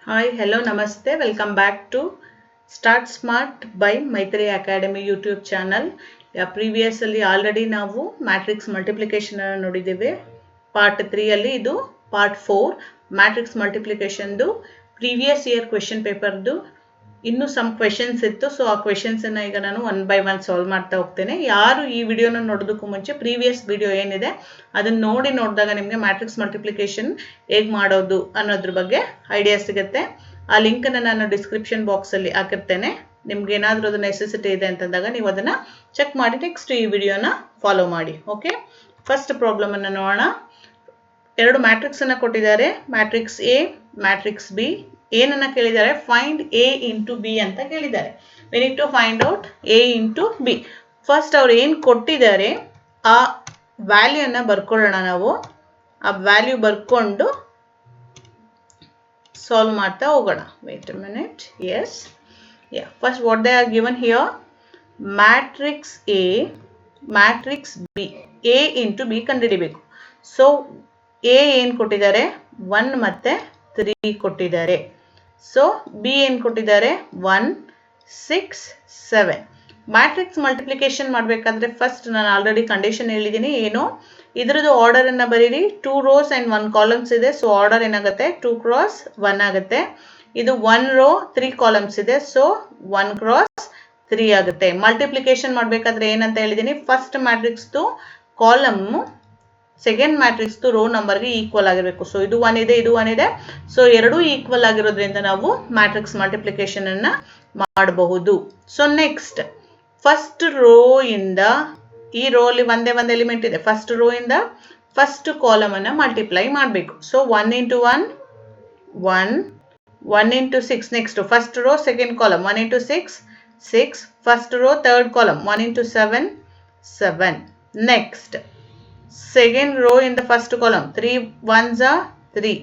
Hi, hello, namaste. Welcome back to Start Smart by Maitri Academy YouTube channel. Previously already ನಾವು matrix multiplication ಅನ್ನು ನೋಡಿದ್ದೇವೆ. Part 3 ಅಲ್ಲಿ ಇದು part 4 matrix ಮಲ್ಟಿಪ್ಲಿಕೇಶನ್ದು previous year question ಪೇಪರ್ದು ಇನ್ನೂ ಸಮ್ ಕ್ವೆಶನ್ಸ್ ಇತ್ತು. ಸೊ ಆ ಕ್ವೆಶನ್ಸ್ ಅನ್ನ ಈಗ ನಾನು ಒನ್ ಬೈ ಒನ್ ಸಾಲ್ವ್ ಮಾಡ್ತಾ ಹೋಗ್ತೇನೆ. ಯಾರು ಈ ವಿಡಿಯೋನ ನೋಡೋದಕ್ಕೂ ಮುಂಚೆ ಪ್ರೀವಿಯಸ್ ವಿಡಿಯೋ ಏನಿದೆ ಅದನ್ನ ನೋಡಿದಾಗ ನಿಮಗೆ ಮ್ಯಾಟ್ರಿಕ್ಸ್ ಮಲ್ಟಿಪ್ಲಿಕೇಶನ್ ಹೇಗೆ ಮಾಡೋದು ಅನ್ನೋದ್ರ ಬಗ್ಗೆ ಐಡಿಯಾ ಸಿಗುತ್ತೆ. ಆ ಲಿಂಕ್ ಅನ್ನ ನಾನು ಡಿಸ್ಕ್ರಿಪ್ಷನ್ ಬಾಕ್ಸ್ ಅಲ್ಲಿ ಹಾಕಿರ್ತೇನೆ. ನಿಮ್ಗೆ ಏನಾದರೂ ಅದು ನೆಸೆಸಿಟಿ ಇದೆ ಅಂತಂದಾಗ ನೀವು ಅದನ್ನ ಚೆಕ್ ಮಾಡಿ ನೆಕ್ಸ್ಟ್ ಈ ವಿಡಿಯೋನ ಫಾಲೋ ಮಾಡಿ. ಓಕೆ, ಫಸ್ಟ್ ಪ್ರಾಬ್ಲಮ್ ಅನ್ನ ನೋಡೋಣ. ಎರಡು ಮ್ಯಾಟ್ರಿಕ್ಸ್ ಅನ್ನ ಕೊಟ್ಟಿದ್ದಾರೆ, ಮ್ಯಾಟ್ರಿಕ್ಸ್ ಎ, ಮ್ಯಾಟ್ರಿಕ್ಸ್ ಬಿ. ಏನನ್ನ ಕೇಳಿದ್ದಾರೆ? ಫೈಂಡ್ ಎ ಇಂಟು ಬಿ ಅಂತ ಕೇಳಿದ್ದಾರೆ. We need to find out A into B. First ಅವ್ರು ಏನು ಕೊಟ್ಟಿದ್ದಾರೆ ಆ ವ್ಯಾಲ್ಯೂನ ಬರ್ಕೊಳ್ಳೋಣ. ನಾವು ಆ ವ್ಯಾಲ್ಯೂ ಬರ್ಕೊಂಡು ಸಾಲ್ವ್ ಮಾಡ್ತಾ ಹೋಗೋಣ. Wait a minute. Yes, first what they are given here, matrix A, matrix B. A into B ಕಂಡುಹಿಡಿಬೇಕು. ಸೊ ಎ ಏನು ಕೊಟ್ಟಿದ್ದಾರೆ? 1 ಮತ್ತೆ 3 ಕೊಟ್ಟಿದ್ದಾರೆ. ಸೊ ಬಿ ಏನು ಕೊಟ್ಟಿದ್ದಾರೆ? 1, 6, 7. ಮ್ಯಾಟ್ರಿಕ್ಸ್ ಮಲ್ಟಿಪ್ಲಿಕೇಶನ್ ಮಾಡಬೇಕಾದ್ರೆ ಫಸ್ಟ್ ನಾನು ಆಲ್ರೆಡಿ ಕಂಡೀಷನ್ ಹೇಳಿದ್ದೀನಿ. ಏನು? ಇದ್ರದ್ದು ಆರ್ಡರ್ ಅನ್ನ ಬರೀರಿ. 2 rows and 1 columns ಇದೆ. ಸೊ ಆರ್ಡರ್ ಏನಾಗುತ್ತೆ? 2 cross 1 ಆಗುತ್ತೆ. ಇದು 1 row 3 columns ಇದೆ. ಸೊ 1 cross 3 ಆಗುತ್ತೆ. ಮಲ್ಟಿಪ್ಲಿಕೇಶನ್ ಮಾಡಬೇಕಾದ್ರೆ ಏನಂತ ಹೇಳಿದ್ದೀನಿ? ಫಸ್ಟ್ ಮ್ಯಾಟ್ರಿಕ್ಸ್ದು ಕಾಲಮ್ ಸೆಕೆಂಡ್ ಮ್ಯಾಟ್ರಿಕ್ಸ್ ರೋ ನಂಬರ್ಗೆ ಈಕ್ವಲ್ ಆಗಿರಬೇಕು. ಸೊ ಇದು 1 ಇದೆ, ಇದು 1 ಇದೆ. ಸೊ ಎರಡೂ ಈಕ್ವಲ್ ಆಗಿರೋದ್ರಿಂದ ನಾವು ಮ್ಯಾಟ್ರಿಕ್ಸ್ ಮಲ್ಟಿಪ್ಲಿಕೇಶನ್ ಅನ್ನ ಮಾಡಬಹುದು. ಸೊ ನೆಕ್ಸ್ಟ್ ಫಸ್ಟ್ ರೋ ಇಂದ, ಈ ರೋ ಅಲ್ಲಿ ಒಂದೇ ಒಂದು ಎಲಿಮೆಂಟ್ ಇದೆ, ಫಸ್ಟ್ ರೋ ಇಂದ ಫಸ್ಟ್ ಕಾಲಮ್ ಅನ್ನ ಮಲ್ಟಿಪ್ಲೈ ಮಾಡಬೇಕು. So 1 into 1, 1, 1 into 6. Next first row second column 1 into 6, 6. First row third column 1 into 7, 7. Next second row in the first column 3 1s are 3.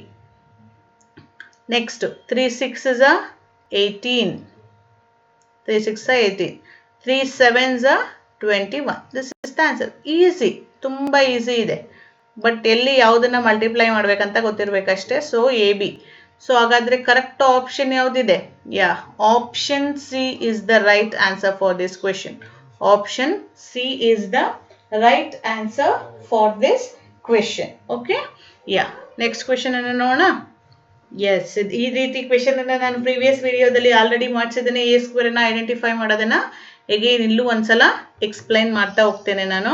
Next 3 6s are 18, 3 6 are 18, 3 7s are 21. This is the answer. Easy, ತುಂಬಾ easy ಇದೆ. But ಎಲ್ಲಿ ಯಾವುದನ್ನ multiply ಮಾಡಬೇಕಂತ ಗೊತ್ತಿರಬೇಕಷ್ಟೇ. So A B. So ಹಾಗಾದ್ರೆ correct option ಯಾವುದಿದೆ? Option C is the right answer for this question. Option C is the right answer for this question. Okay, next question ಅನ್ನು ನೋಡೋಣ. ಎಸ್, ಈ ರೀತಿ ಕ್ವೆಶನ್ ಅನ್ನ ನಾನು ಪ್ರೀವಿಯಸ್ ವಿಡಿಯೋದಲ್ಲಿ ಆಲ್ರೆಡಿ ಮಾಡಿಸಿದ್ದೇನೆ. ಎ ಸ್ಕ್ವೇರ್ ಅನ್ನ ಐಡೆಂಟಿಫೈ ಮಾಡೋದನ್ನ ಅಗೇನ್ ಇಲ್ಲೂ ಒಂದ್ಸಲ ಎಕ್ಸ್ಪ್ಲೈನ್ ಮಾಡ್ತಾ ಹೋಗ್ತೇನೆ ನಾನು.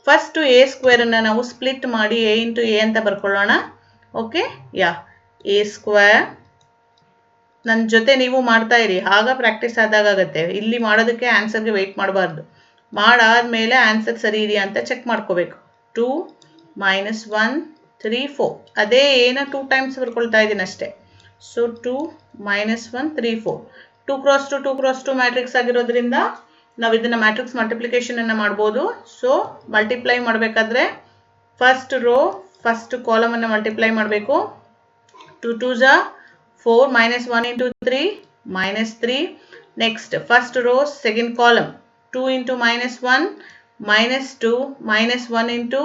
ಫಸ್ಟ್ ಎ ಸ್ಕ್ವೇರ್ ಅನ್ನ ನಾವು ಸ್ಪ್ಲಿಟ್ ಮಾಡಿ ಎ ಇಂಟು ಎ ಅಂತ ಬರ್ಕೊಳ್ಳೋಣ. Okay, A square. ನನ್ನ ಜೊತೆ ನೀವು ಮಾಡ್ತಾ ಇರಿ, ಆಗ ಪ್ರಾಕ್ಟೀಸ್ ಆದಾಗ ಆಗುತ್ತೆ. ಇಲ್ಲಿ ಮಾಡೋದಕ್ಕೆ ಆನ್ಸರ್ಗೆ ವೆಯ್ಟ್ ಮಾಡಬಾರ್ದು. ಮಾಡಾದ್ಮೇಲೆ ಆನ್ಸರ್ ಸರಿ ಇದೆಯಾ ಅಂತ ಚೆಕ್ ಮಾಡ್ಕೋಬೇಕು. 2 minus 1 3 4. ಅದೇ ಏನ 2 ಟೈಮ್ಸ್ ಬರ್ಕೊಳ್ತಾ ಇದ್ದೀನಿ ಅಷ್ಟೇ. So 2 minus 1 3 4. 2 cross 2 2 cross 2 matrix ಆಗಿರೋದ್ರಿಂದ ನಾವು ಇದನ್ನ ಮ್ಯಾಟ್ರಿಕ್ಸ್ ಮಲ್ಟಿಪ್ಲಿಕೇಶನ್ ಅನ್ನ ಮಾಡ್ಬೋದು. ಸೊ ಮಲ್ಟಿಪ್ಲೈ ಮಾಡಬೇಕಾದ್ರೆ ಫಸ್ಟ್ ರೋ ಫಸ್ಟ್ ಕಾಲಮ್ ಅನ್ನ ಮಲ್ಟಿಪ್ಲೈ ಮಾಡಬೇಕು. 2 2s are 4, minus 1 into 3, minus 3. Next first row second column 2 into minus 1, minus 2, minus 1 into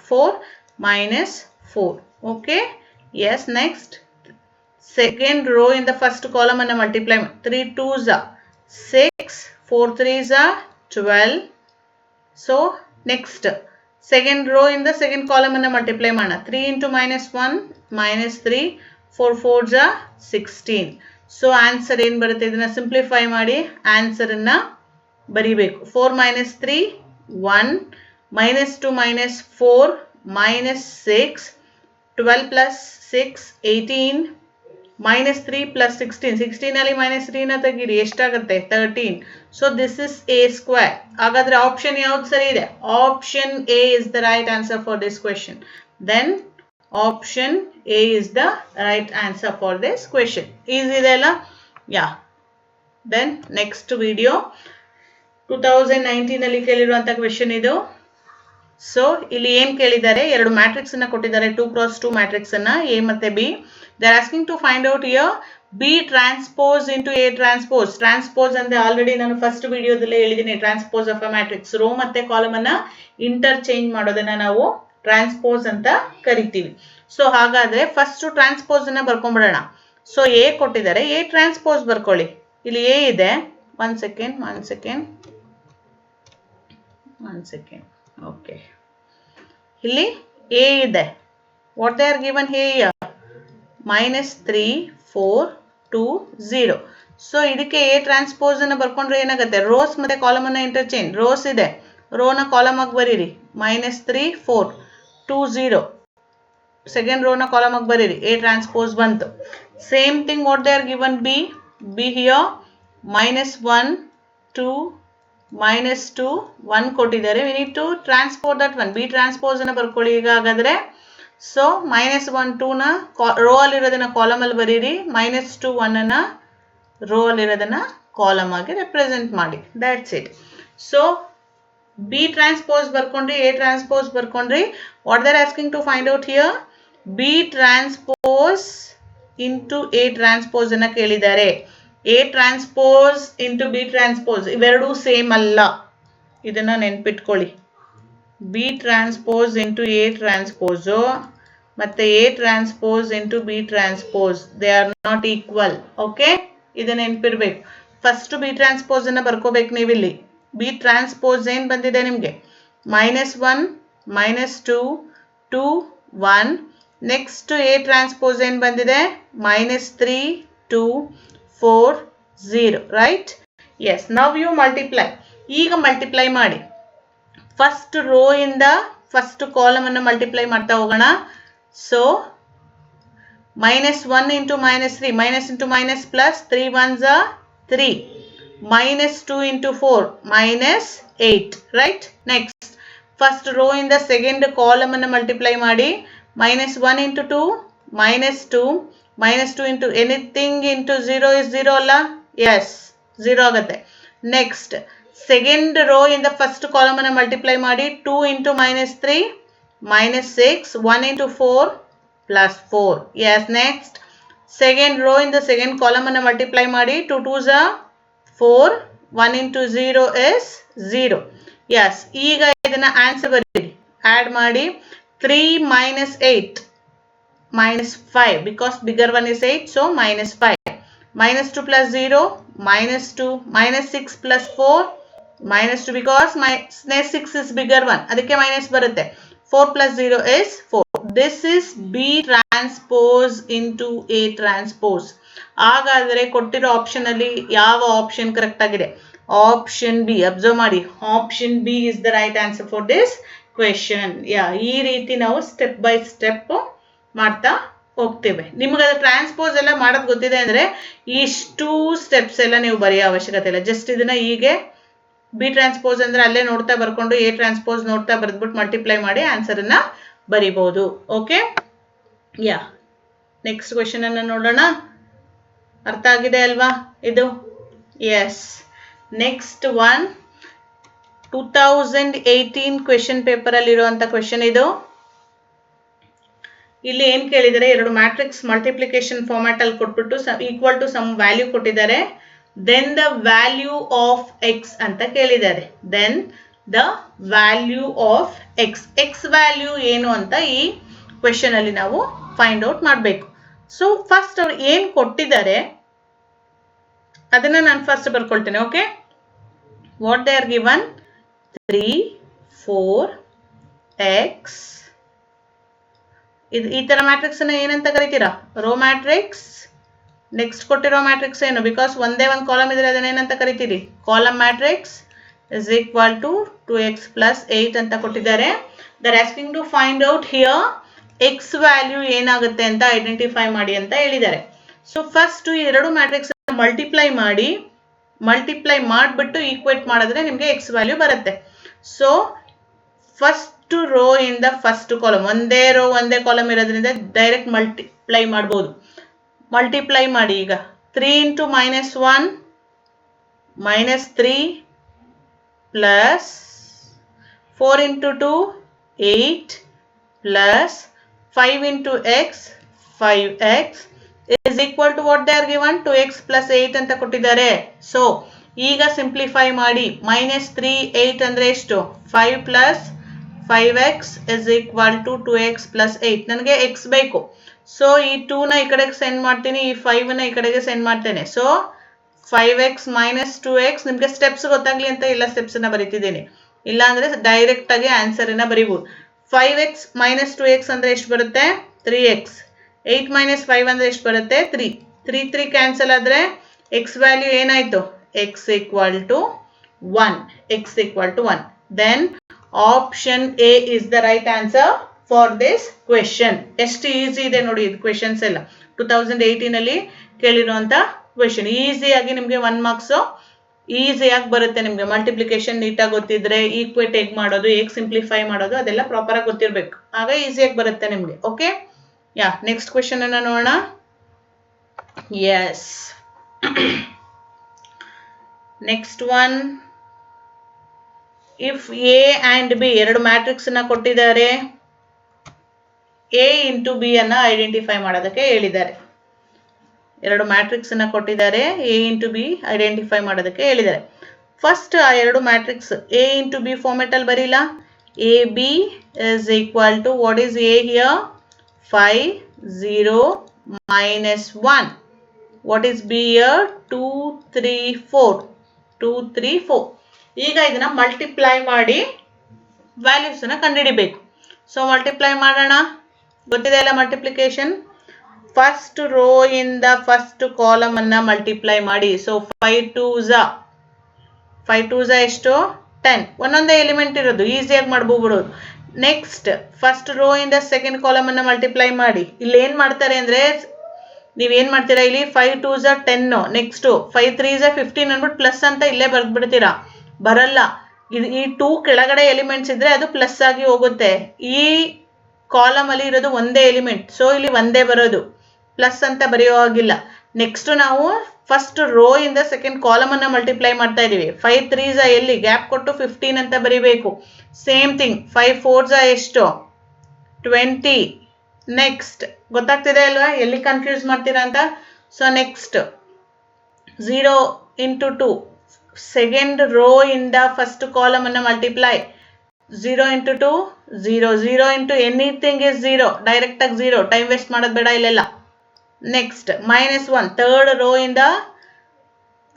4, minus 4. Okay, yes. Next second row in the first column and multiply. 3 2s are 6, 4 3s are 12. So next second row in the second column and multiply. 3 into minus 1, minus 3, 4 4s are 16. So answer ಏನು ಬರುತ್ತೆ? ಇದನ್ನ simplify ಮಾಡಿ answer ಅನ್ನ ಬರಿಬೇಕು. 4 minus 3 1, minus 2 minus 4 minus 6, 12 plus 6 18, minus 3 plus 16, 16 ಅಲ್ಲಿ minus 3 ನ ತೆಗೀರಿ, ಎಷ್ಟಾಗುತ್ತೆ? 13. So this is A square. ಹಾಗಾದ್ರೆ ಆಪ್ಷನ್ ಯಾವ್ದು ಸರಿ ಇದೆ? Option A is the right answer for this question. Then option A is the right answer for this question. Easy ಇದೆ ಅಲ್ಲ? ದೆನ್ ನೆಕ್ಸ್ಟ್ ವಿಡಿಯೋ 2019 ಅಲ್ಲಿ ಕೇಳಿರುವಂತ ಕ್ವೆಶನ್ ಇದು. ಸೊ ಇಲ್ಲಿ ಏನ್ ಕೇಳಿದ್ದಾರೆ? ಎರಡು ಮ್ಯಾಟ್ರಿಕ್ಸ್ ಅನ್ನ ಕೊಟ್ಟಿದ್ದಾರೆ, 2 cross 2 ಮ್ಯಾಟ್ರಿಕ್ಸ್ ಅನ್ನ, ಎ ಮತ್ತೆ B. They are asking to find out here B transpose into A transpose. Transpose ಅಂದ್ರೆ ಆಲ್ರೆಡಿ ನಾನು ಫಸ್ಟ್ ವಿಡಿಯೋದಲ್ಲೇ ಹೇಳಿದ್ದೀನಿ. Transpose of a matrix, row ಮತ್ತೆ ಕಾಲಮ್ ಅನ್ನ ಇಂಟರ್ಚೇಂಜ್ ಮಾಡೋದನ್ನ ನಾವು ಟ್ರಾನ್ಸ್ಪೋಸ್ ಅಂತ ಕರಿತೀವಿ. ಸೊ ಹಾಗಾದ್ರೆ ಫಸ್ಟ್ ಟ್ರಾನ್ಸ್ಪೋಸ್ ಅನ್ನ ಬರ್ಕೊಂಡ್ಬಿಡೋಣ. ಸೊ ಎ ಕೊಟ್ಟಿದ್ದಾರೆ, ಎ ಟ್ರಾನ್ಸ್ಪೋಸ್ ಬರ್ಕೊಳ್ಳಿ. ಇಲ್ಲಿ ಎ ಇದೆ, ಒನ್ ಸೆಕೆಂಡ್ ಓಕೆ. ಇಲ್ಲಿ ಎ ಇದೆ, what they are given here -3 4 2 0. So ಇದಕ್ಕೆ ಎ ಟ್ರಾನ್ಸ್ಪೋಸ್ ಅನ್ನು ಬರ್ಕೊಂಡ್ರೆ ಏನಾಗುತ್ತೆ, ರೋಸ್ ಮತ್ತೆ ಕಾಲಮ್ ಅನ್ನ ಇಂಟರ್ಚೇಂಜ್, ರೋಸ್ ಇದೆ, ರೋನ ಕಾಲಮ್ ಆಗಿ ಬರೀರಿ, -3 4 2 0, ಸೆಕೆಂಡ್ ರೋನ ಕಾಲಮ್ ಆಗಿ ಬರೀರಿ, ಎ ಟ್ರಾನ್ಸ್ಪೋಸ್ ಬಂತು. Same thing what they are given B here -1 2 -2 1 ಕೊಟ್ಟಿದ್ದಾರೆ. We need to transpose that one, B transpose ಅನ್ನ ಬರ್ಕೊಳ್ಳಿ ಈಗ ಹಾಗಾದ್ರೆ. ಸೊ -1 2 ನ ರೋ ಅಲ್ಲಿರೋದನ್ನ ಕಾಲಮ್ ಅಲ್ಲಿ ಬರೀರಿ, -2 1 ಅನ್ನ ರೋ ಅಲ್ಲಿರೋದನ್ನ ಕಾಲಮ್ ಆಗಿ ರೆಪ್ರೆಸೆಂಟ್ ಮಾಡಿ, that's it. So B transpose ಬರ್ಕೊಂಡ್ರಿ, ಎ ಟ್ರಾನ್ಸ್ಪೋಸ್ ಬರ್ಕೊಂಡ್ರಿ. What they are asking to find out here, B transpose into A transpose ಅನ್ನ ಕೇಳಿದ್ದಾರೆ. A transpose into B transpose ಇವೆರಡೂ ಸೇಮ್ ಅಲ್ಲ, ಇದನ್ನ ನೆನ್ಪಿಟ್ಕೊಳ್ಳಿ. B transpose into A transpose ಮತ್ತೆ A transpose into B transpose, they are not equal. Okay, ಇದನ್ನ ನೆನ್ಪಿರ್ಬೇಕು. First B transpose ಅನ್ನ ಬರ್ಕೋಬೇಕು ನೀವಿಲ್ಲಿ. ಬಿ ಟ್ರಾನ್ಸ್ಪೋಸ್ ಏನ್ ಬಂದಿದೆ ನಿಮ್ಗೆ, -1 -2 2 1. ನೆಕ್ಸ್ಟ್ ಎ ಟ್ರಾನ್ಸ್ಪೋಸ್ ಏನ್ ಬಂದಿದೆ, -3 2 4 0, right? Yes, now you multiply. ಈಗ ಮಲ್ಟಿಪ್ಲೈ ಮಾಡಿ, ಫಸ್ಟ್ ರೋ ಇಂದ ಫಸ್ಟ್ ಕಾಲಮ್ ಅನ್ನು ಮಲ್ಟಿಪ್ಲೈ ಮಾಡ್ತಾ ಹೋಗೋಣ. So -1 into -3, minus into minus plus, 3 ones are 3, -2 into 4, -8, right? Next, first row in the second column and multiply ಮಾಡಿ, -1 into 2, -2, -2 into anything into 0 is 0 ಅಲ್ಲ? Yes, 0 ಆಗುತ್ತೆ. Next, second row in the first column and multiply ಮಾಡಿ, 2 into -3, -6, 1 into 4, +4. Yes, next, second row in the second column and multiply ಮಾಡಿ, 2 2s are 4, 1 into 0 is 0. Yes, ಈಗ ಇದನ್ನ answer ಬರೀರಿ, add ಮಾಡಿ, 3 - 8 -5, because bigger one is 8, so -5, -2 plus 0, -2, -6 plus 4, -2, because -6 is bigger one, ಅದಕ್ಕೆ minus ಬರುತ್ತೆ. 4 plus 0 is 4. This is B transpose into A transpose. ಹಾಗಾದರೆ ಕೊಟ್ಟಿರೋ option ಅಲ್ಲಿ ಯಾವ ಆಪ್ಷನ್ ಕರೆಕ್ಟ್ ಆಗಿದೆ? Option B. ಅಬ್ಸರ್ವ್ ಮಾಡಿ, option B is the right answer for this question. ಈ ರೀತಿ ನಾವು ಸ್ಟೆಪ್ ಬೈ ಸ್ಟೆಪ್ ಮಾಡ್ತಾ ಹೋಗ್ತೇವೆ. ನಿಮ್ಗೆ ಅದು ಟ್ರಾನ್ಸ್ಪೋಸ್ ಎಲ್ಲ ಮಾಡೋದು ಗೊತ್ತಿದೆ ಅಂದ್ರೆ ಇಷ್ಟು ಸ್ಟೆಪ್ಸ್ ಎಲ್ಲ ನೀವು ಬರೆಯೋ ಅವಶ್ಯಕತೆ ಇಲ್ಲ. ಜಸ್ಟ್ ಇದನ್ನ ಹೀಗೆ ಬಿ ಟ್ರಾನ್ಸ್ಪೋಸ್ ಅಂದ್ರೆ ಅಲ್ಲೇ ನೋಡ್ತಾ ಬರ್ಕೊಂಡು ಎ ಟ್ರಾನ್ಸ್ಪೋಸ್ ನೋಡ್ತಾ ಬರ್ದ್ಬಿಟ್ಟು ಮಲ್ಟಿಪ್ಲೈ ಮಾಡಿ ಆನ್ಸರ್ ಅನ್ನ ಬರಿಬಹುದು. ಓಕೆ, ನೆಕ್ಸ್ಟ್ ಕ್ವೆಶನ್ ಅನ್ನ ನೋಡೋಣ. ಅರ್ಥ ಆಗಿದೆ ಅಲ್ವಾ ಇದು? Yes, next one 2018 question paper ಅಲ್ಲಿ ಇರುವಂತ ಕ್ವೆಶನ್ ಇದು. ಇಲ್ಲಿ ಏನ್ ಕೇಳಿದರೆ, ಎರಡು ಮ್ಯಾಟ್ರಿಕ್ಸ್ ಮಲ್ಟಿಪ್ಲಿಕೇಶನ್ ಫಾರ್ಮ್ಯಾಟ್ ಅಲ್ಲಿ ಕೊಟ್ಬಿಟ್ಟು ಈಕ್ವಲ್ ಟು ಸಮ್ ವ್ಯಾಲ್ಯೂ ಕೊಟ್ಟಿದ್ದಾರೆ. Then the value of X ಅಂತ ಕೇಳಿದ್ದಾರೆ. Then the value of X, X value ಏನು ಅಂತ ಈ ಕ್ವೆಶನ್ ಅಲ್ಲಿ ನಾವು ಫೈಂಡ್ ಔಟ್ ಮಾಡಬೇಕು. ಸೊ ಫಸ್ಟ್ ಅವ್ರು ಏನ್ ಕೊಟ್ಟಿದ್ದಾರೆ ಅದನ್ನ ನಾನು ಫಸ್ಟ್ ಬರ್ಕೊಳ್ತೇನೆ. Okay, what they are given, 3 4 x. ಈ ತರ ಮ್ಯಾಟ್ರಿಕ್ಸ್ ಅನ್ನ ಏನಂತ ಕರಿತೀರಾ? Row matrix. ನೆಕ್ಸ್ಟ್ ಕೊಟ್ಟಿರೋ ಮ್ಯಾಟ್ರಿಕ್ಸ್ ಏನು? ಬಿಕಾಸ್ ಒಂದೇ ಒಂದು ಕಾಲಮ್ ಇದ್ರೆ ಅದನ್ನ ಏನಂತ ಕರಿತೀರಿ? Column matrix is equal to 2x plus 8 ಅಂತ ಕೊಟ್ಟಿದ್ದಾರೆ. They're asking to find out here X value ಏನಾಗುತ್ತೆ ಅಂತ ಐಡೆಂಟಿಫೈ ಮಾಡಿ ಅಂತ ಹೇಳಿದ್ದಾರೆ. ಸೊ ಫಸ್ಟ್ ಈ ಎರಡು ಮ್ಯಾಟ್ರಿಕ್ಸ್ ಮಲ್ಟಿಪ್ಲೈ ಮಾಡಿಬಿಟ್ಟು ಈಕ್ವೇಟ್ ಮಾಡಿದ್ರೆ ನಿಮಗೆ ಎಕ್ಸ್ ವ್ಯಾಲ್ಯೂ ಬರುತ್ತೆ. ಸೊ ಫಸ್ಟ್ ರೋ ಇಂದ ಫಸ್ಟ್ ಕಾಲಮ್, ಒಂದೇ ರೋ ಒಂದೇ ಕಾಲಮ್ ಇರೋದ್ರಿಂದ ಡೈರೆಕ್ಟ್ ಮಲ್ಟಿಪ್ಲೈ ಮಾಡ್ಬೋದು. ಮಲ್ಟಿಪ್ಲೈ ಮಾಡಿ ಈಗ 3 into -1 -3 plus 4 into 2 8 plus 5 into x 5x is equal to what they are given, 2x plus 8 ಅಂತ ಕೊಟ್ಟಿದ್ದಾರೆ. ಸೊ ಈಗ ಸಿಂಪ್ಲಿಫೈ ಮಾಡಿ, -3 8 ಅಂದ್ರೆ ಎಷ್ಟು? 5 plus 5x is equal to 2x plus 8. ನನಗೆ x ಬೇಕು. ಸೊ ಈ 2ನ ಈ ಕಡೆಗೆ ಸೆಂಡ್ ಮಾಡ್ತೀನಿ, ಈ 5ನ ಈ ಕಡೆಗೆ ಸೆಂಡ್ ಮಾಡ್ತೇನೆ. ಸೊ 5x minus 2x, ನಿಮಗೆ ಸ್ಟೆಪ್ಸ್ ಗೊತ್ತಾಗ್ಲಿ ಅಂತ ಎಲ್ಲ ಸ್ಟೆಪ್ಸನ್ನ ಬರೀತಿದ್ದೀನಿ. ಇಲ್ಲ ಅಂದರೆ ಡೈರೆಕ್ಟ್ ಆಗಿ ಆನ್ಸರನ್ನ ಬರೀಬೋದು. 5x minus 2x ಅಂದರೆ ಎಷ್ಟು ಬರುತ್ತೆ? 3x. 8 minus 5 ಅಂದರೆ ಎಷ್ಟು ಬರುತ್ತೆ? 3. 3 ಕ್ಯಾನ್ಸಲ್ ಆದರೆ x ವ್ಯಾಲ್ಯೂ ಏನಾಯಿತು? x equal to 1. x equal to 1. Then option A is the right answer for this question. ಎಷ್ಟು ಈಸಿ ಇದೆ ನೋಡಿ ಇದು ಕ್ವೆಶನ್ಸ್ ಎಲ್ಲ. 2018 ಅಲ್ಲಿ ಕೇಳಿರುವಂಥ ಕ್ವೆಶನ್. ಈಸಿಯಾಗಿ ನಿಮಗೆ 1 ಮಾರ್ಕ್ಸು ಈಸಿಯಾಗಿ ಬರುತ್ತೆ. ನಿಮಗೆ ಮಲ್ಟಿಪ್ಲಿಕೇಶನ್ ನೀಟಾಗಿ ಗೊತ್ತಿದ್ರೆ, ಈಕ್ವೇಟ್ ಹೇಗೆ ಮಾಡೋದು, ಹೇಗೆ ಸಿಂಪ್ಲಿಫೈ ಮಾಡೋದು ಅದೆಲ್ಲ ಪ್ರಾಪರಾಗಿ ಗೊತ್ತಿರಬೇಕು. ಆಗ ಈಸಿಯಾಗಿ ಬರುತ್ತೆ ನಿಮಗೆ. ಓಕೆ, ಯಾ ನೆಕ್ಸ್ಟ್ ಕ್ವೆಶನ್ ಅನ್ನು ನೋಡೋಣ. Yes, next one. If A and B ಎರಡು ಮ್ಯಾಟ್ರಿಕ್ಸ್ ಅನ್ನ ಕೊಟ್ಟಿದ್ದಾರೆ, ಎ ಇಂಟು ಬಿ ಅನ್ನ ಐಡೆಂಟಿಫೈ ಮಾಡೋದಕ್ಕೆ ಹೇಳಿದ್ದಾರೆ. ಎರಡು ಮ್ಯಾಟ್ರಿಕ್ಸ್ ಅನ್ನ ಕೊಟ್ಟಿದ್ದಾರೆ, ಎ ಇಂಟು ಬಿ ಐಡೆಂಟಿಫೈ ಮಾಡೋದಕ್ಕೆ ಹೇಳಿದ್ದಾರೆ. ಫಸ್ಟ್ ಆ ಎರಡು matrix A into B format ಅಲ್ಲಿ ಬರೀಲ್ಲ. A B is equal to what is A here? 5 0 minus 1. What is B here? 2 3 4. 2 3 4. ಈಗ ಇದನ್ನ ಮಲ್ಟಿಪ್ಲೈ ಮಾಡಿ ವ್ಯಾಲ್ಯೂಸ್ ಅನ್ನ ಕಂಡುಹಿಡಿಬೇಕು. ಸೊ ಮಲ್ಟಿಪ್ಲೈ ಮಾಡೋಣ. ಗೊತ್ತಿದೆ ಅಲ್ಲ ಮಲ್ಟಿಪ್ಲಿಕೇಶನ್? ಫಸ್ಟ್ ರೋ ಇಂದ ಫಸ್ಟ್ ಕಾಲಮ್ ಅನ್ನ ಮಲ್ಟಿಪ್ಲೈ ಮಾಡಿ. ಸೊ 5 2s ಎಷ್ಟು? 10. ಒಂದೊಂದೇ ಎಲಿಮೆಂಟ್ ಇರೋದು, ಈಸಿಯಾಗಿ ಮಾಡ್ಬೋದು. ನೆಕ್ಸ್ಟ್ ಫಸ್ಟ್ ರೋ ಇಂದ ಸೆಕೆಂಡ್ ಕಾಲಮ್ ಅನ್ನ ಮಲ್ಟಿಪ್ಲೈ ಮಾಡಿ. ಇಲ್ಲಿ ಏನ್ ಮಾಡ್ತಾರೆ ಅಂದ್ರೆ, ನೀವೇನ್ ಮಾಡ್ತೀರಾ, ಇಲ್ಲಿ 5 2s 10, ನೆಕ್ಸ್ಟ್ 5 3s 15 ಅಂದ್ಬಿಟ್ಟು ಪ್ಲಸ್ ಅಂತ ಇಲ್ಲೇ ಬರ್ದ್ಬಿಡ್ತೀರಾ. ಬರಲ್ಲ. ಈ 2 ಕೆಳಗಡೆ ಎಲಿಮೆಂಟ್ಸ್ ಇದ್ರೆ ಅದು ಪ್ಲಸ್ ಆಗಿ ಹೋಗುತ್ತೆ. ಈ ಕಾಲಮ್ ಅಲ್ಲಿ ಇರೋದು ಒಂದೇ ಎಲಿಮೆಂಟ್, ಸೊ ಇಲ್ಲಿ ಒಂದೇ ಬರೋದು, ಪ್ಲಸ್ ಅಂತ ಬರೆಯೋ ಆಗಿಲ್ಲ. ನೆಕ್ಸ್ಟ್ ನಾವು ಫಸ್ಟ್ ರೋ ಇಂದ ಸೆಕೆಂಡ್ ಕಾಲಮ್ ಅನ್ನ ಮಲ್ಟಿಪ್ಲೈ ಮಾಡ್ತಾ ಇದೀವಿ. 5 3s ಎಲ್ಲಿ ಗ್ಯಾಪ್ ಕೊಟ್ಟು 15 ಅಂತ ಬರೀಬೇಕು. ಸೇಮ್ ಥಿಂಗ್ 5 4s ಎಷ್ಟು? 20. ನೆಕ್ಸ್ಟ್ ಗೊತ್ತಾಗ್ತಿದೆ ಅಲ್ವಾ ಎಲ್ಲಿ ಕನ್ಫ್ಯೂಸ್ ಮಾಡ್ತೀರಾ ಅಂತ? So next 0 into 2, second row ಇಂದ ಫಸ್ಟ್ ಕಾಲಮ್ ಅನ್ನ multiply. 0 into 2 0, 0 into anything is 0, direct ಆಗಿ 0, ಟೈಮ್ ವೇಸ್ಟ್ ಮಾಡೋದು ಬೇಡ ಇಲ್ಲೆಲ್ಲ. ನೆಕ್ಸ್ಟ್ -1, ಥರ್ಡ್ ರೋ ಇಂದ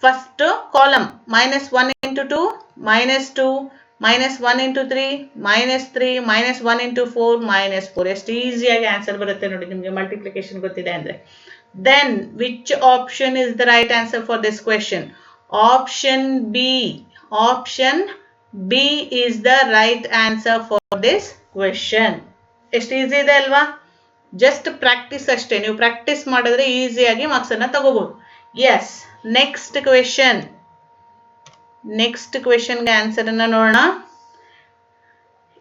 first column. -1 into 2 -2, -1 into 3 -3, -1 into 4 -4. ಎಷ್ಟು ಈಸಿಯಾಗಿ ಆನ್ಸರ್ ಬರುತ್ತೆ ನೋಡಿ ನಿಮಗೆ ಮಲ್ಟಿಪ್ಲಿಕೇಶನ್ ಗೊತ್ತಿದೆ ಅಂದ್ರೆ. Then which option is the right answer for this question? Option B. Option B is the right answer for this question. ಎಷ್ಟು easy ಇದೆ ಅಲ್ವಾ? ಜಸ್ಟ್ ಪ್ರಾಕ್ಟೀಸ್ ಅಷ್ಟೇ. ನೀವು ಪ್ರಾಕ್ಟೀಸ್ ಮಾಡಿದ್ರೆ ಈಸಿಯಾಗಿ ಮಾರ್ಕ್ಸ್ ಅನ್ನ ತಗೋಬಹುದು. Yes, next question. ನೆಕ್ಸ್ಟ್ ಕ್ವೆಶನ್ಗೆ ಆನ್ಸರ್ ಅನ್ನ ನೋಡೋಣ.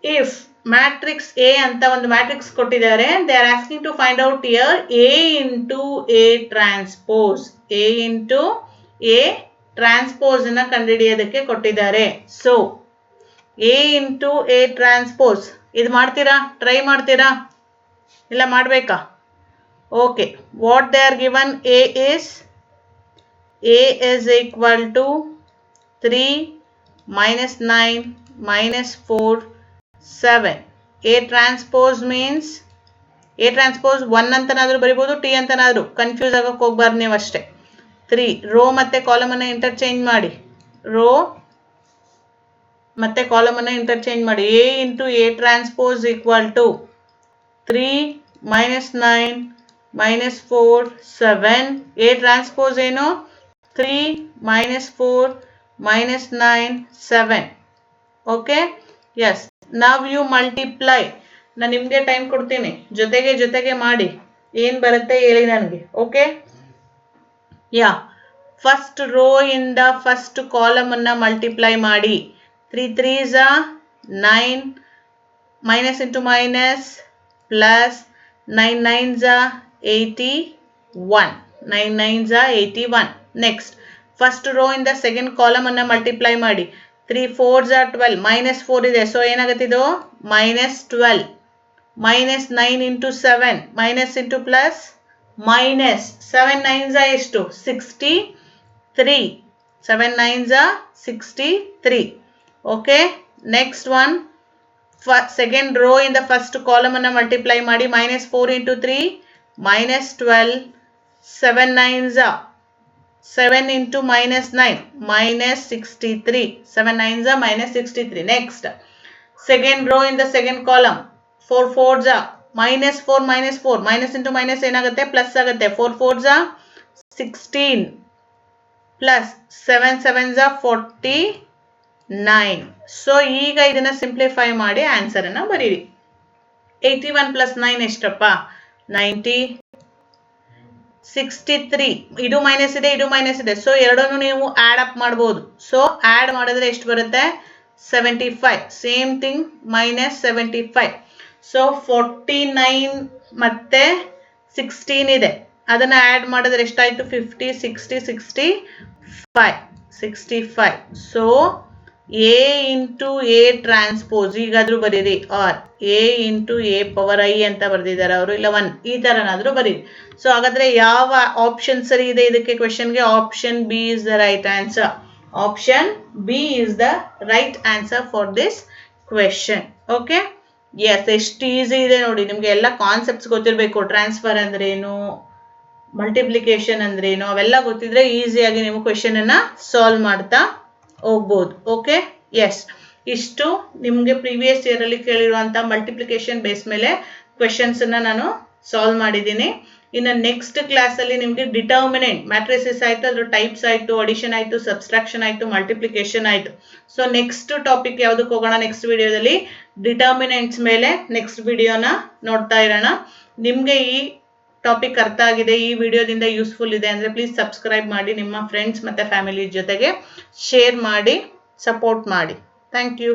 ಇಫ್ ಮ್ಯಾಟ್ರಿಕ್ಸ್ ಎ ಅಂತ ಒಂದು ಮ್ಯಾಟ್ರಿಕ್ಸ್ ಕೊಟ್ಟಿದ್ದಾರೆ, they are asking to find out here A into A transpose. A into A transpose ಅನ್ನ ಕಂಡುಹಿಡಿಯೋದಕ್ಕೆ ಕೊಟ್ಟಿದ್ದಾರೆ. So A into A transpose ಇದು ಮಾಡ್ತೀರಾ? ಟ್ರೈ ಮಾಡ್ತೀರಾ? ಇಲ್ಲ ಮಾಡಬೇಕಾ? Okay, what they are given? A is equal to 3 -9 -4 7. A transpose means A transpose 1 ಅಂತನಾದ್ರೂ ಬರಿಬೋದು, ಟಿ ಅಂತನಾದ್ರೂ, ಕನ್ಫ್ಯೂಸ್ ಆಗಕ್ಕೆ ಹೋಗ್ಬಾರ್ದು ನೀವು ಅಷ್ಟೇ. 3 ರೋ ಮತ್ತೆ ಕಾಲಮ್ ಅನ್ನ ಇಂಟರ್ಚೇಂಜ್ ಮಾಡಿ. ರೋ ಮತ್ತೆ ಕಾಲಮ್ ಅನ್ನ ಇಂಟರ್ಚೇಂಜ್ ಮಾಡಿ. A into A transpose equal to 3 -9 -4 7. A transpose ಏನು? 3 -4 -9 7. Okay, yes. Now you multiply. ನಾನು ನಿಮ್ಗೆ ಟೈಮ್ ಕೊಡ್ತೀನಿ, ಜೊತೆಗೆ ಮಾಡಿ. ಏನ್ ಬರುತ್ತೆ ಹೇಳಿ ನನಗೆ. ಓಕೆ, ಯಾ ಫಸ್ಟ್ ರೋ ಇಂದ ಫಸ್ಟ್ ಕಾಲಮ್ ಅನ್ನ ಮಲ್ಟಿಪ್ಲೈ ಮಾಡಿ. 3 3s 9, minus into minus, plus 9 9s 81. 9 9s 81. Next, first row in the second column ಅನ್ನ ಮಲ್ಟಿಪ್ಲೈ ಮಾಡಿ. 3 4s 12, -4 ಇದೆ, so ಏನಾಗುತ್ತಿದು? -12. -9 into 7, minus into plus, minus 7 9s ಎಷ್ಟು? 63. 7 9s 63. Okay, next one, second row in the first column ಅನ್ನ multiply ಮಾಡಿ. -4 into 3, minus 12, 7 9s are 7 into minus 9, minus 63. 7 9s are minus 63. Next, second row in the second column, 4 4s are minus 4 minus 4. Minus into minus ಏನಾಗುತ್ತೆ plus ಆಗುತ್ತೆ. 4 4s are 16 plus 7 7s are 49. So ಈಗ ಇದನ್ನ simplify ಮಾಡಿ answer ಅನ್ನ ಬರೀರಿ. 81 plus 9 ಎಷ್ಟಪ್ಪ? 90. 63. ಇದು minus ಇದೆ, ಇದು ಮೈನಸ್ ಇದೆ. ಸೊ ಎರಡನ್ನು ನೀವು ಆಡ್ ಅಪ್ ಮಾಡಬಹುದು. ಸೊ ಆಡ್ ಮಾಡಿದ್ರೆ ಎಷ್ಟು ಬರುತ್ತೆ? 75. Same thing minus 75. ಸೊ 49 ಮತ್ತೆ 16 ಇದೆ, ಅದನ್ನ ಆಡ್ ಮಾಡಿದ್ರೆ ಎಷ್ಟಾಯ್ತು? 50 60 65. So A into A transpose ಈಗಾದ್ರೂ ಬರೀರಿ, or A into A power I ಅಂತ ಬರ್ದಿದ್ದಾರೆ ಅವರು, ಇಲ್ಲ 1 ಈ ತರನಾದ್ರೂ ಬರೀರಿ. ಸೊ ಹಾಗಾದ್ರೆ ಯಾವ ಆಪ್ಷನ್ ಸರಿ ಇದೆ ಇದಕ್ಕೆ ಕ್ವೆಶನ್ಗೆ? Option B is the right answer. Option B is the right answer for this question. Okay, yes, ಎಷ್ಟು ಈಸಿ ಇದೆ ನೋಡಿ. ನಿಮ್ಗೆ ಎಲ್ಲ ಕಾನ್ಸೆಪ್ಟ್ಸ್ ಗೊತ್ತಿರಬೇಕು. ಟ್ರಾನ್ಸ್ಫರ್ ಅಂದ್ರೆ ಏನು, ಮಲ್ಟಿಪ್ಲಿಕೇಶನ್ ಅಂದ್ರೆ ಏನು, ಅವೆಲ್ಲ ಗೊತ್ತಿದ್ರೆ ಈಸಿಯಾಗಿ ನೀವು ಕ್ವೆಶನ್ ಅನ್ನ ಸಾಲ್ವ್ ಮಾಡ್ತಾ ಹೋಗ್ಬೋದು. ಓಕೆ, ಎಸ್, ಇಷ್ಟು ನಿಮ್ಗೆ ಪ್ರೀವಿಯಸ್ ಇಯರ್ ಅಲ್ಲಿ ಕೇಳಿರುವಂತಹ ಮಲ್ಟಿಪ್ಲಿಕೇಶನ್ ಬೇಸ್ ಮೇಲೆ ಕ್ವೆಶನ್ಸ್ ಅನ್ನ ನಾನು ಸಾಲ್ವ್ ಮಾಡಿದ್ದೀನಿ. ಇನ್ನು ನೆಕ್ಸ್ಟ್ ಕ್ಲಾಸ್ ಅಲ್ಲಿ ನಿಮ್ಗೆ ಡಿಟರ್ಮಿನೆಂಟ್ ಮ್ಯಾಟ್ರಿಸಸ್ ಆಯ್ತು, ಅದ್ರ ಟೈಪ್ಸ್ ಆಯ್ತು, ಅಡಿಷನ್ ಆಯ್ತು, ಸಬ್ಸ್ಟ್ರಾಕ್ಷನ್ ಆಯ್ತು, ಮಲ್ಟಿಪ್ಲಿಕೇಶನ್ ಆಯ್ತು. ಸೊ ನೆಕ್ಸ್ಟ್ ಟಾಪಿಕ್ ಯಾವ್ದಕ್ಕೆ ಹೋಗೋಣ? ನೆಕ್ಸ್ಟ್ ವಿಡಿಯೋದಲ್ಲಿ ಡಿಟರ್ಮಿನೆಂಟ್ಸ್ ಮೇಲೆ ನೆಕ್ಸ್ಟ್ ವಿಡಿಯೋನ ನೋಡ್ತಾ ಇರೋಣ. ನಿಮ್ಗೆ ಈ ಟಾಪಿಕ್ ಅರ್ಥ ಆಗಿದೆ, ಈ ವಿಡಿಯೋದಿಂದ ಯೂಸ್ಫುಲ್ ಇದೆ ಅಂದ್ರೆ ಪ್ಲೀಸ್ ಸಬ್ಸ್ಕ್ರೈಬ್ ಮಾಡಿ, ನಿಮ್ಮ ಫ್ರೆಂಡ್ಸ್ ಮತ್ತೆ ಫ್ಯಾಮಿಲಿ ಜೊತೆಗೆ ಶೇರ್ ಮಾಡಿ, ಸಪೋರ್ಟ್ ಮಾಡಿ. Thank you.